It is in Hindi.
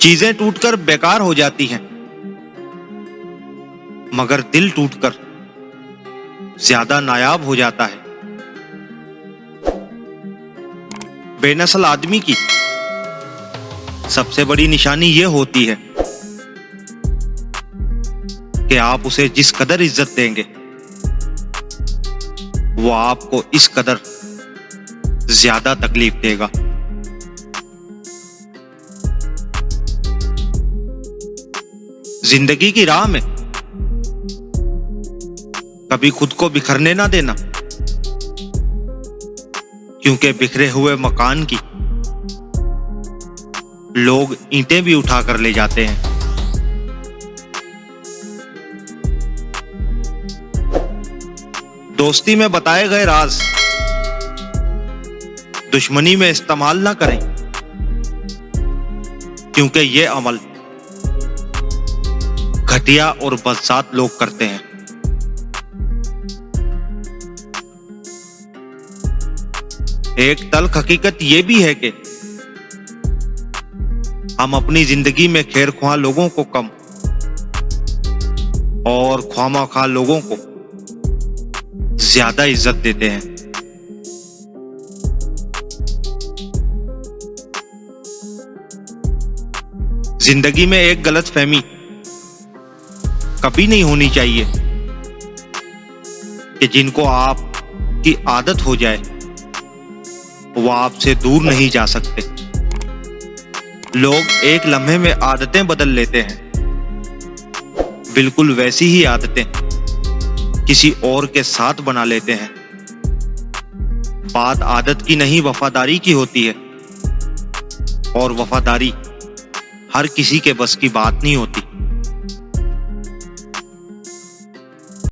चीजें टूटकर बेकार हो जाती हैं, मगर दिल टूटकर ज्यादा नायाब हो जाता है। बेनस्ल आदमी की सबसे बड़ी निशानी यह होती है कि आप उसे जिस कदर इज्जत देंगे, वो आपको इस कदर ज्यादा तकलीफ देगा। जिंदगी की राह में कभी खुद को बिखरने ना देना, क्योंकि बिखरे हुए मकान की लोग ईंटें भी उठा कर ले जाते हैं। दोस्ती में बताए गए राज दुश्मनी में इस्तेमाल ना करें, क्योंकि यह अमल घटिया और बदसात लोग करते हैं। एक तल्ख हकीकत यह भी है कि हम अपनी जिंदगी में खैरख्वाह लोगों को कम और ख्वामाख्वाह लोगों को ज्यादा इज्जत देते हैं। जिंदगी में एक गलतफहमी कभी नहीं होनी चाहिए कि जिनको आपकी आदत हो जाए वो आपसे दूर नहीं जा सकते। लोग एक लम्हे में आदतें बदल लेते हैं, बिल्कुल वैसी ही आदतें किसी और के साथ बना लेते हैं। बात आदत की नहीं, वफादारी की होती है, और वफादारी हर किसी के बस की बात नहीं होती।